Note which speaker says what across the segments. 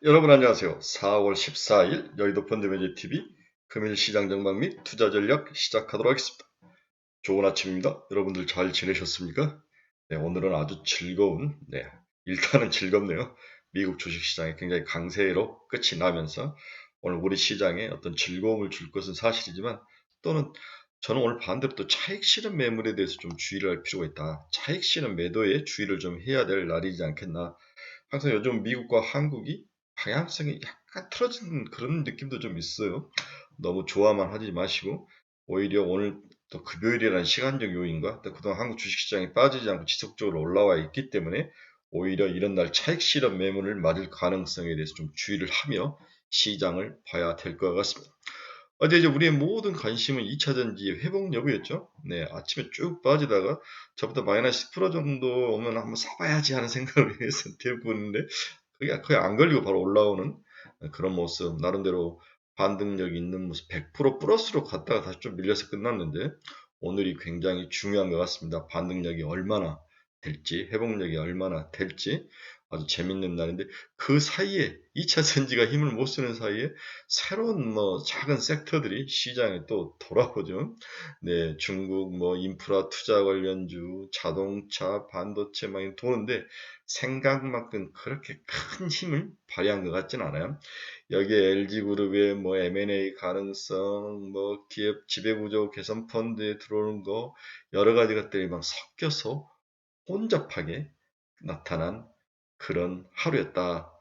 Speaker 1: 여러분 안녕하세요. 4월 14일 여의도 펀드매니TV 금일 시장 전망 및 투자 전략 시작하도록 하겠습니다. 좋은 아침입니다. 여러분들 잘 지내셨습니까? 네, 오늘은 아주 즐거운, 일단은 즐겁네요. 미국 주식시장이 굉장히 강세로 끝이 나면서 오늘 우리 시장에 어떤 즐거움을 줄 것은 사실이지만 또는 저는 오늘 반대로 또 차익 실현 매물에 대해서 좀 주의를 할 필요가 있다. 차익 실현 매도에 주의를 좀 해야 될 날이지 않겠나. 항상 요즘 미국과 한국이 방향성이 약간 틀어지는 그런 느낌도 좀 있어요. 너무 좋아만 하지 마시고 오히려 오늘 또 금요일이라는 시간적 요인과 또 그동안 한국 주식시장이 빠지지 않고 지속적으로 올라와 있기 때문에 오히려 이런 날 차익 실현 매물을 맞을 가능성에 대해서 좀 주의를 하며 시장을 봐야 될 것 같습니다. 어제 이제 우리의 모든 관심은 2차 전지 회복 여부였죠. 네, 아침에 쭉 빠지다가 저부터 마이너스 10% 정도 오면 한번 사봐야지 하는 생각을 해서 대부분인데 그게 거의 안 걸리고 바로 올라오는 그런 모습, 나름대로 반등력이 있는 모습, 100% 플러스로 갔다가 다시 좀 밀려서 끝났는데 오늘이 굉장히 중요한 것 같습니다. 반등력이 얼마나 될지, 회복력이 얼마나 될지 아주 재밌는 날인데 그 사이에 2차 전지가 힘을 못 쓰는 사이에 새로운 뭐 작은 섹터들이 시장에 또 돌아오죠. 네, 중국 뭐 인프라 투자 관련주, 자동차, 반도체 막 도는데 생각만큼 그렇게 큰 힘을 발휘한 것 같진 않아요. 여기에 LG그룹의 뭐 M&A 가능성, 뭐 기업 지배구조 개선 펀드에 들어오는 거 여러 가지 것들이 막 섞여서 혼잡하게 나타난 그런 하루였다.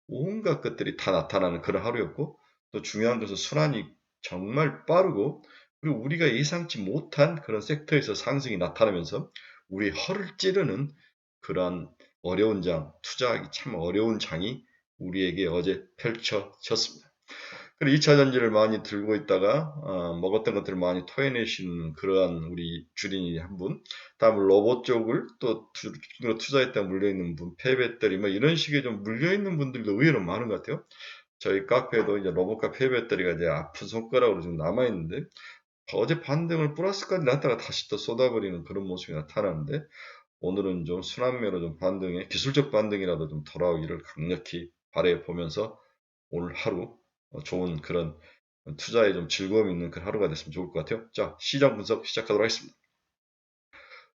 Speaker 1: 온갖 것들이 다 나타나는 그런 하루였고 또 중요한 것은 순환이 정말 빠르고 그리고 우리가 예상치 못한 그런 섹터에서 상승이 나타나면서 우리 허를 찌르는 그러한 어려운 장, 투자하기 참 어려운 장이 우리에게 어제 펼쳐졌습니다. 그리고 2차 전지를 많이 들고 있다가 먹었던 것들을 많이 토해내신 그러한 우리 주린이 한 분, 다음 로봇 쪽을 또 투자했다 물려있는 분, 폐배터리 뭐 이런 식의 좀 물려있는 분들도 의외로 많은 것 같아요. 저희 카페에도 이제 로봇과 폐배터리가 이제 아픈 손가락으로 좀 남아있는데 어제 반등을 플러스까지 났다가 다시 또 쏟아버리는 그런 모습이 나타나는데 오늘은 좀 순환매로 좀 반등에 기술적 반등이라도 좀 돌아오기를 강력히 바라보면서 오늘 하루 좋은 그런 투자에 좀 즐거움 있는 그런 하루가 됐으면 좋을 것 같아요. 자, 시장 분석 시작하도록 하겠습니다.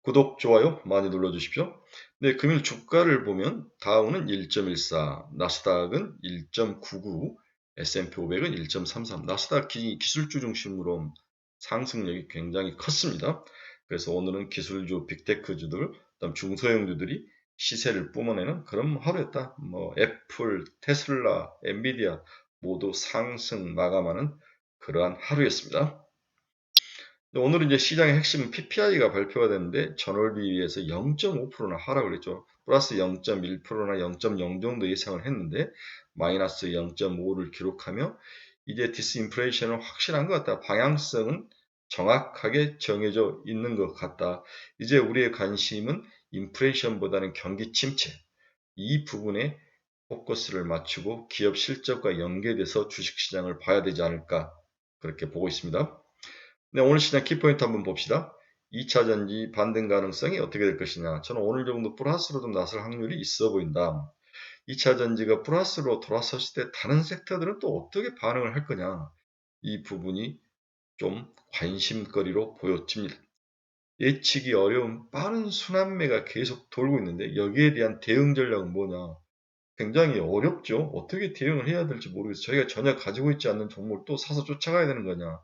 Speaker 1: 구독, 좋아요 많이 눌러주십시오. 네, 금일 주가를 보면 다우는 1.14, 나스닥은 1.99, S&P 500은 1.33, 나스닥 기술주 중심으로 상승력이 굉장히 컸습니다. 그래서 오늘은 기술주, 빅테크주들, 그다음 중소형주들이 시세를 뿜어내는 그런 하루였다. 뭐 애플, 테슬라, 엔비디아 모두 상승 마감하는 그러한 하루였습니다. 오늘은 이제 시장의 핵심 PPI가 발표가 됐는데 전월 비해서 0.5%나 하락을 했죠. 플러스 0.1%나 0.0 정도 예상을 했는데 마이너스 0.5를 기록하며 이제 디스인플레이션은 확실한 것 같다. 방향성은 정확하게 정해져 있는 것 같다. 이제 우리의 관심은 인플레이션보다는 경기 침체 이 부분에 포커스를 맞추고 기업 실적과 연계돼서 주식시장을 봐야 되지 않을까 그렇게 보고 있습니다. 네, 오늘 시장 키포인트 한번 봅시다. 2차 전지 반등 가능성이 어떻게 될 것이냐. 저는 오늘 정도 플러스로 좀 나설 확률이 있어 보인다. 2차 전지가 플러스로 돌아섰을 때 다른 섹터들은 또 어떻게 반응을 할 거냐. 이 부분이 좀 관심거리로 보여집니다. 예측이 어려운 빠른 순환매가 계속 돌고 있는데 여기에 대한 대응 전략은 뭐냐. 굉장히 어렵죠. 어떻게 대응을 해야 될지 모르겠어요. 저희가 전혀 가지고 있지 않는 종목을 또 사서 쫓아가야 되는 거냐.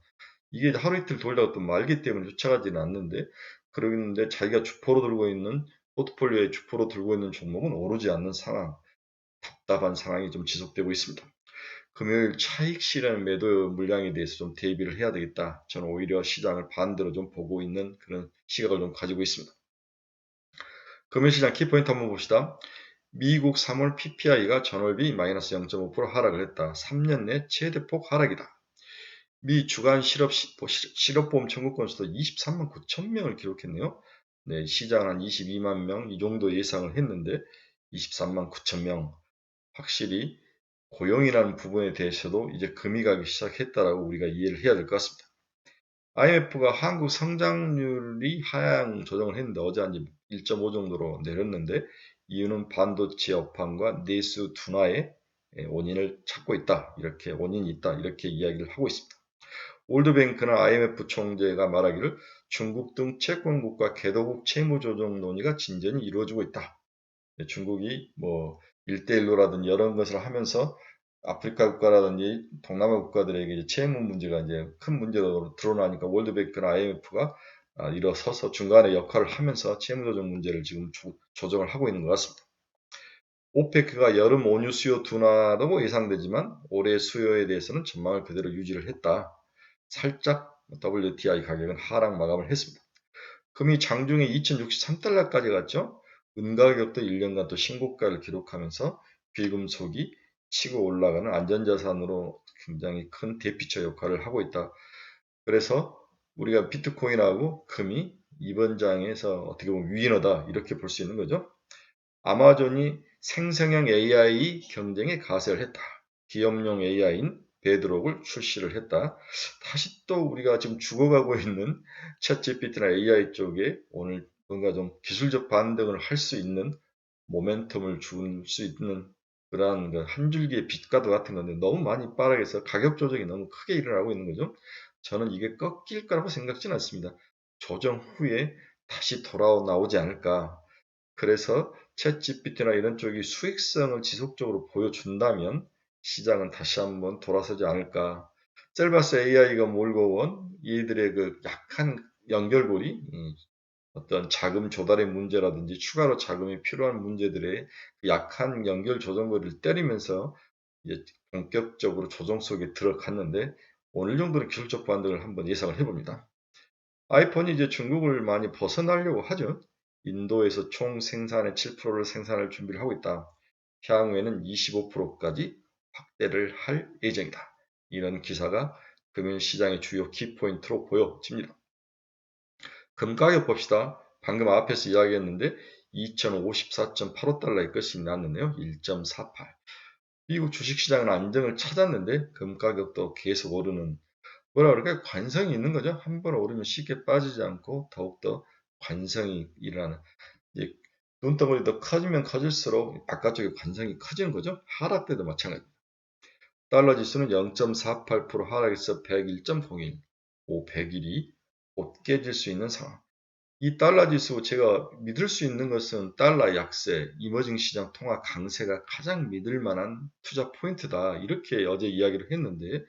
Speaker 1: 이게 하루 이틀 돌다가 또 말기 때문에 쫓아가지는 않는데 그러는데 자기가 주포로 들고 있는 포트폴리오에 주포로 들고 있는 종목은 오르지 않는 상황, 답답한 상황이 좀 지속되고 있습니다. 금요일 차익 실현 매도 물량에 대해서 좀 대비를 해야 되겠다. 저는 오히려 시장을 반대로 좀 보고 있는 그런 시각을 좀 가지고 있습니다. 금요일 시장 키포인트 한번 봅시다. 미국 3월 PPI가 전월비 마이너스 0.5% 하락을 했다. 3년 내 최대폭 하락이다. 미 주간 실업보험 청구 건수도 23만 9천 명을 기록했네요. 네, 시장 한 22만 명 이 정도 예상을 했는데 23만 9천 명. 확실히 고용이라는 부분에 대해서도 이제 금이 가기 시작했다라고 우리가 이해를 해야 될 것 같습니다. IMF가 한국 성장률이 하향 조정을 했는데 어제 한 1.5 정도로 내렸는데 이유는 반도체 업황과 내수 둔화에 원인을 찾고 있다. 이렇게 원인이 있다. 이렇게 이야기를 하고 있습니다. 월드뱅크나 IMF 총재가 말하기를 중국 등 채권국과 개도국 채무조정 논의가 진전이 이루어지고 있다. 중국이 뭐 1대1로라든지 여러 것을 하면서 아프리카 국가라든지 동남아 국가들에게 채무 문제가 이제 큰 문제로 드러나니까 월드뱅크나 IMF가 일어서서 중간에 역할을 하면서 채무조정 문제를 지금 조정을 하고 있는 것 같습니다. 오페크가 여름 원유 수요 둔화도 예상되지만 올해 수요에 대해서는 전망을 그대로 유지를 했다. 살짝 WTI 가격은 하락 마감을 했습니다. 금이 장중에 2063달러까지 갔죠. 은 가격도 1년간 또 신고가를 기록하면서 비금속이 치고 올라가는 안전자산으로 굉장히 큰 대피처 역할을 하고 있다. 그래서 우리가 비트코인하고 금이 이번 장에서 어떻게 보면 위너다 이렇게 볼 수 있는 거죠. 아마존이 생성형 AI 경쟁에 가세를 했다. 기업용 AI인 베드록을 출시를 했다. 다시 또 우리가 지금 죽어가고 있는 챗GPT나 AI 쪽에 오늘 뭔가 좀 기술적 반등을 할 수 있는 모멘텀을 줄 수 있는 그러한 한 줄기의 빛과도 같은 건데 너무 많이 빠르게서 가격 조정이 너무 크게 일어나고 있는 거죠. 저는 이게 꺾일 거라고 생각지는 않습니다. 조정 후에 다시 나오지 않을까. 그래서 챗GPT나 이런 쪽이 수익성을 지속적으로 보여준다면 시장은 다시 한번 돌아서지 않을까. 셀바스 AI가 몰고 온 이들의 그 약한 연결고리, 어떤 자금 조달의 문제라든지 추가로 자금이 필요한 문제들의 약한 연결 조정거리를 때리면서 이제 본격적으로 조정 속에 들어갔는데 오늘 정도는 기술적 반등을 한번 예상을 해봅니다. 아이폰이 이제 중국을 많이 벗어나려고 하죠. 인도에서 총 생산의 7%를 생산할 준비를 하고 있다. 향후에는 25%까지 확대를 할 예정이다. 이런 기사가 금융시장의 주요 키포인트로 보여집니다. 금 가격 봅시다. 방금 앞에서 이야기했는데 2054.85달러의 끝이 났는데요. 1.48. 미국 주식시장은 안정을 찾았는데 금 가격도 계속 오르는 뭐라 그럴까요? 관성이 있는 거죠. 한번 오르면 쉽게 빠지지 않고 더욱더 관성이 일어나는 이제 눈덩어리 더 커지면 커질수록 바깥쪽에 관성이 커지는 거죠. 하락 때도 마찬가지입니다. 달러 지수는 0.48% 하락해서 101.01, 100일이 곧 깨질 수 있는 상황. 이 달러 지수 제가 믿을 수 있는 것은 달러 약세, 이머징 시장 통화 강세가 가장 믿을 만한 투자 포인트다. 이렇게 어제 이야기를 했는데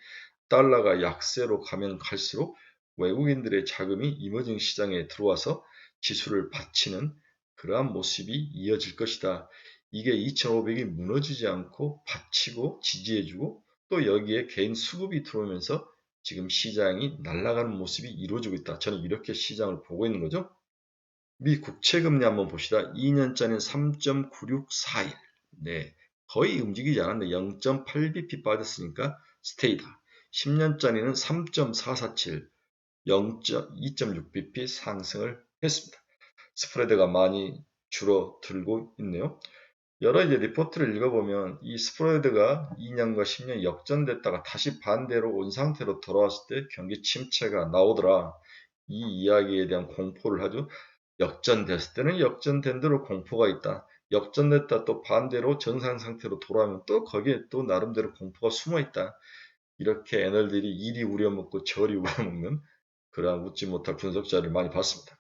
Speaker 1: 달러가 약세로 가면 갈수록 외국인들의 자금이 이머징 시장에 들어와서 지수를 받치는 그러한 모습이 이어질 것이다. 이게 2500이 무너지지 않고 받치고 지지해주고 또 여기에 개인 수급이 들어오면서 지금 시장이 날아가는 모습이 이루어지고 있다. 저는 이렇게 시장을 보고 있는 거죠. 미 국채금리 한번 봅시다. 2년짜리는 3.9641. 네, 거의 움직이지 않았는데 0.8bp 빠졌으니까 스테이다. 10년짜리는 3.447, 2.6bp 상승을 했습니다. 스프레드가 많이 줄어들고 있네요. 여러 이제 리포트를 읽어보면 이 스프레드가 2년과 10년 역전됐다가 다시 반대로 온 상태로 돌아왔을 때 경기 침체가 나오더라. 이 이야기에 대한 공포를 하죠. 역전됐을 때는 역전된 대로 공포가 있다. 역전됐다 또 반대로 정상 상태로 돌아오면 또 거기에 또 나름대로 공포가 숨어 있다. 이렇게 애널들이 이리 우려먹고 저리 우려먹는 그러한 웃지 못할 분석자를 많이 봤습니다.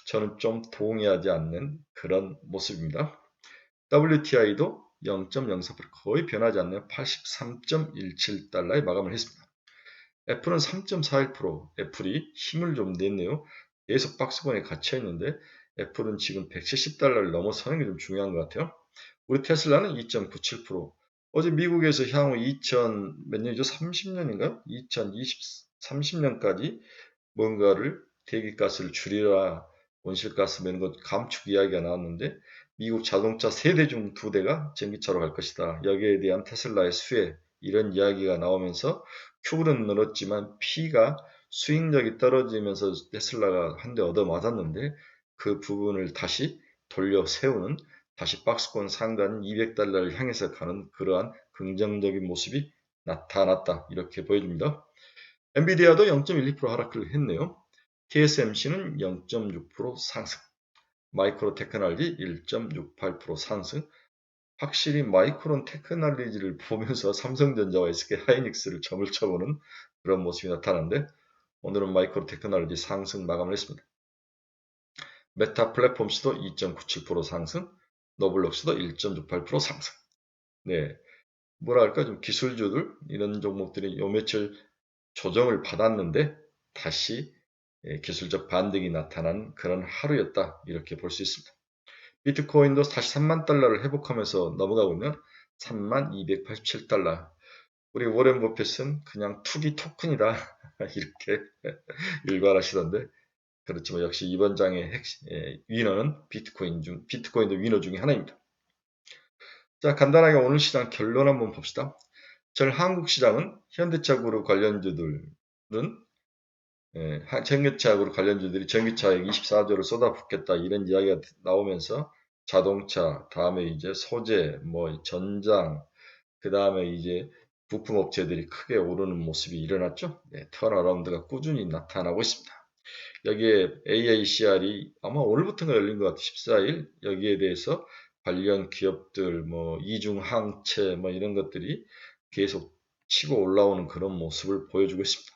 Speaker 1: 저는 좀 동의하지 않는 그런 모습입니다. WTI도 0.04% 거의 변하지 않는 83.17달러에 마감을 했습니다. 애플은 3.41%, 애플이 힘을 좀 냈네요. 계속 박스권에 갇혀 있는데 애플은 지금 170달러를 넘어서는 게 좀 중요한 것 같아요. 우리 테슬라는 2.97%. 어제 미국에서 향후 2000 몇 년이죠? 30년인가요? 2030년까지 뭔가를 대기가스를 줄이라 온실가스 매는 것 감축 이야기가 나왔는데 미국 자동차 3대 중 2대가 전기차로 갈 것이다. 여기에 대한 테슬라의 수혜 이런 이야기가 나오면서 Q는 늘었지만 P가 수익력이 떨어지면서 테슬라가 한 대 얻어 맞았는데 그 부분을 다시 돌려 세우는 다시 박스권 상단 200달러를 향해서 가는 그러한 긍정적인 모습이 나타났다. 이렇게 보여집니다. 엔비디아도 0.12% 하락을 했네요. TSMC는 0.6% 상승, 마이크로 테크놀로지 1.68% 상승, 확실히 마이크론 테크놀로지를 보면서 삼성전자와 SK 하이닉스를 점을 쳐보는 그런 모습이 나타나는데 오늘은 마이크론 테크놀로지 상승 마감을 했습니다. 메타 플랫폼스도 2.97% 상승, 노블록스도 1.68% 상승. 네, 뭐랄까 좀 기술주들 이런 종목들이 요 며칠 조정을 받았는데 다시 기술적 반등이 나타난 그런 하루였다 이렇게 볼 수 있습니다. 비트코인도 다시 3만 달러를 회복하면서 넘어가고 있는 3만 287달러. 우리 워렌 버핏은 그냥 투기 토큰이다 이렇게 일관하시던데 그렇지만 역시 이번 장의 위너는 비트코인도 위너 중에 하나입니다. 자, 간단하게 오늘 시장 결론 한번 봅시다. 전 한국 시장은 현대차 그룹 관련주들은 전기차 그룹 관련주들이 전기차에 24조를 쏟아붓겠다 이런 이야기가 나오면서 자동차, 다음에 이제 소재, 뭐 전장, 그 다음에 이제 부품 업체들이 크게 오르는 모습이 일어났죠. 네, 턴어라운드가 꾸준히 나타나고 있습니다. 여기에 AACR이 아마 오늘부터가 열린 것 같아요. 14일 여기에 대해서 관련 기업들 뭐 이중항체 뭐 이런 것들이 계속 치고 올라오는 그런 모습을 보여주고 있습니다.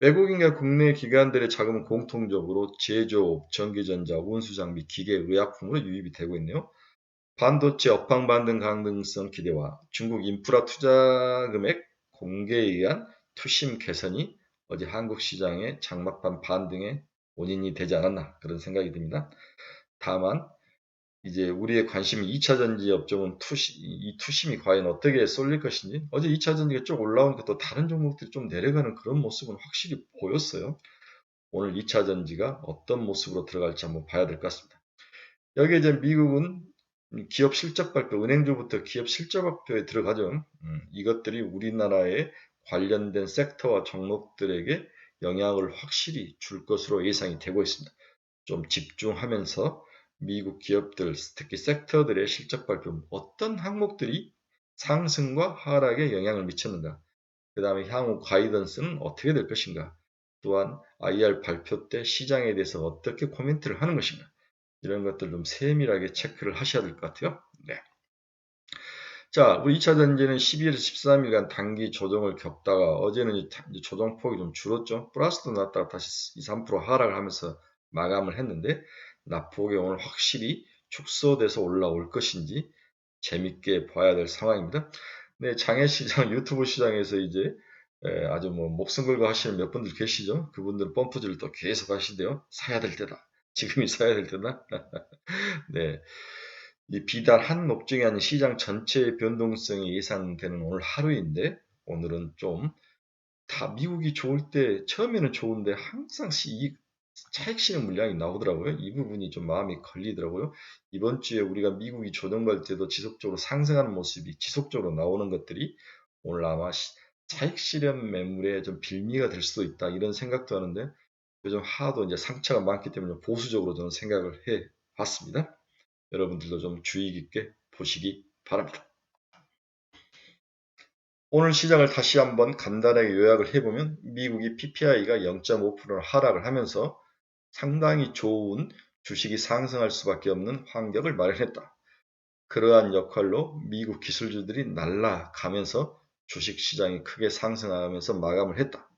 Speaker 1: 외국인과 국내 기관들의 자금은 공통적으로 제조업, 전기전자, 운수장비, 기계, 의약품으로 유입이 되고 있네요. 반도체 업황 반등 가능성 기대와 중국 인프라 투자 금액 공개에 의한 투심 개선이 어제 한국 시장의 장막판 반등의 원인이 되지 않았나 그런 생각이 듭니다. 다만 이제 우리의 관심이 2차전지 업종은 이 투심이 과연 어떻게 쏠릴 것인지 어제 2차전지가 쭉 올라오니까 또 다른 종목들이 좀 내려가는 그런 모습은 확실히 보였어요. 오늘 2차전지가 어떤 모습으로 들어갈지 한번 봐야 될 것 같습니다. 여기에 이제 미국은 기업 실적 발표, 은행주부터 기업 실적 발표에 들어가죠. 이것들이 우리나라의 관련된 섹터와 종목들에게 영향을 확실히 줄 것으로 예상이 되고 있습니다. 좀 집중하면서 미국 기업들, 특히 섹터들의 실적 발표, 어떤 항목들이 상승과 하락에 영향을 미쳤는가, 그 다음에 향후 가이던스는 어떻게 될 것인가, 또한 IR 발표 때 시장에 대해서 어떻게 코멘트를 하는 것인가, 이런 것들 좀 세밀하게 체크를 하셔야 될 것 같아요. 네. 자, 우리 2차 전지는 12일에서 13일간 단기 조정을 겪다가 어제는 이제 조정폭이 좀 줄었죠. 플러스도 났다가 다시 2, 3% 하락을 하면서 마감을 했는데 낙폭이 오늘 확실히 축소돼서 올라올 것인지 재밌게 봐야 될 상황입니다. 네, 장외시장, 유튜브 시장에서 이제 아주 뭐 목숨 걸고 하시는 몇 분들 계시죠? 그분들은 펌프질을 또 계속 하시대요. 사야 될 때다. 지금이 사야 될 때다. 네. 이 비단 한 업종이 아닌 시장 전체의 변동성이 예상되는 오늘 하루인데 오늘은 좀 다 미국이 좋을 때 처음에는 좋은데 항상 차익 실현 물량이 나오더라고요. 이 부분이 좀 마음이 걸리더라고요. 이번 주에 우리가 미국이 조정받을 때도 지속적으로 상승하는 모습이 지속적으로 나오는 것들이 오늘 아마 차익 실현 매물에 좀 빌미가 될 수도 있다 이런 생각도 하는데 요즘 하도 이제 상처가 많기 때문에 보수적으로 저는 생각을 해 봤습니다. 여러분들도 좀 주의 깊게 보시기 바랍니다. 오늘 시장을 다시 한번 간단하게 요약을 해보면 미국이 PPI가 0.5%를 하락을 하면서 상당히 좋은 주식이 상승할 수밖에 없는 환경을 마련했다. 그러한 역할로 미국 기술주들이 날아가면서 주식시장이 크게 상승하면서 마감을 했다.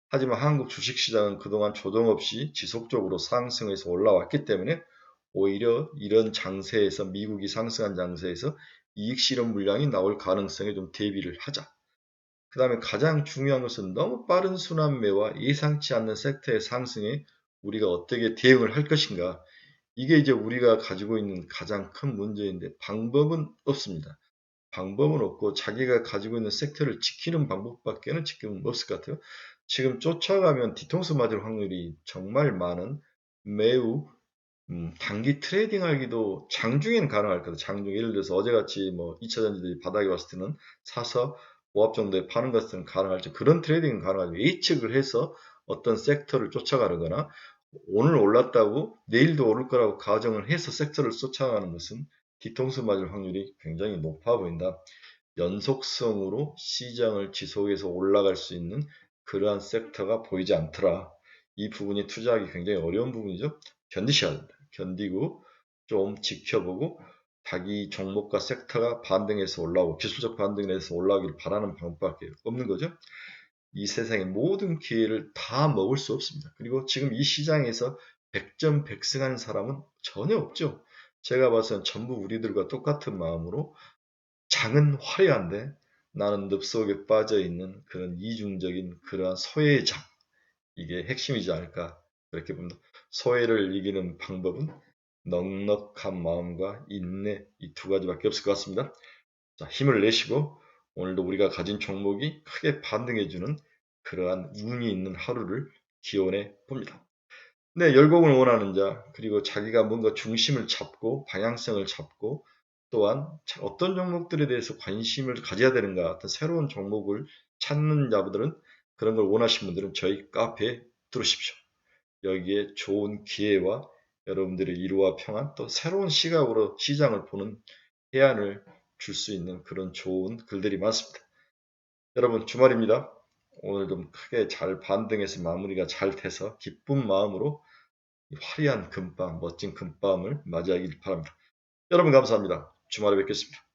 Speaker 1: 하지만 한국 주식시장은 그동안 조정 없이 지속적으로 상승해서 올라왔기 때문에 오히려 이런 장세에서 미국이 상승한 장세에서 이익 실현 물량이 나올 가능성에 좀 대비를 하자. 그 다음에 가장 중요한 것은 너무 빠른 순환매와 예상치 않는 섹터의 상승에 우리가 어떻게 대응을 할 것인가. 이게 이제 우리가 가지고 있는 가장 큰 문제인데 방법은 없습니다. 방법은 없고 자기가 가지고 있는 섹터를 지키는 방법밖에는 지금 없을 것 같아요. 지금 쫓아가면 뒤통수 맞을 확률이 정말 많은 매우 단기 트레이딩 하기도 장중에는 가능할 거다. 장중 예를 들어서 어제같이 뭐 2차 전지들이 바닥에 왔을 때는 사서 5합 정도에 파는 것은 가능할지 그런 트레이딩은 가능하죠. 예측을 해서 어떤 섹터를 쫓아가거나 오늘 올랐다고 내일도 오를 거라고 가정을 해서 섹터를 쫓아가는 것은 뒤통수 맞을 확률이 굉장히 높아 보인다. 연속성으로 시장을 지속해서 올라갈 수 있는 그러한 섹터가 보이지 않더라. 이 부분이 투자하기 굉장히 어려운 부분이죠. 견디셔야 됩니다. 견디고 좀 지켜보고 자기 종목과 섹터가 반등해서 올라오고 기술적 반등해서 올라오기를 바라는 방법밖에 없는 거죠. 이 세상의 모든 기회를 다 먹을 수 없습니다. 그리고 지금 이 시장에서 100점 100승하는 사람은 전혀 없죠. 제가 봐서는 전부 우리들과 똑같은 마음으로 장은 화려한데 나는 늪속에 빠져있는 그런 이중적인 그러한 소외의 장, 이게 핵심이지 않을까 그렇게 봅니다. 소외를 이기는 방법은 넉넉한 마음과 인내, 이 두 가지밖에 없을 것 같습니다. 자, 힘을 내시고 오늘도 우리가 가진 종목이 크게 반등해주는 그러한 운이 있는 하루를 기원해 봅니다. 네, 열공을 원하는 자, 그리고 자기가 뭔가 중심을 잡고 방향성을 잡고 또한 어떤 종목들에 대해서 관심을 가져야 되는가 같은 새로운 종목을 찾는 자들은 그런 걸 원하시는 분들은 저희 카페에 들어오십시오. 여기에 좋은 기회와 여러분들의 이루와 평안 또 새로운 시각으로 시장을 보는 해안을 줄 수 있는 그런 좋은 글들이 많습니다. 여러분 주말입니다. 오늘 좀 크게 잘 반등해서 마무리가 잘 돼서 기쁜 마음으로 화려한 금밤, 멋진 금밤을 맞이하길 바랍니다. 여러분 감사합니다. 주말에 뵙겠습니다.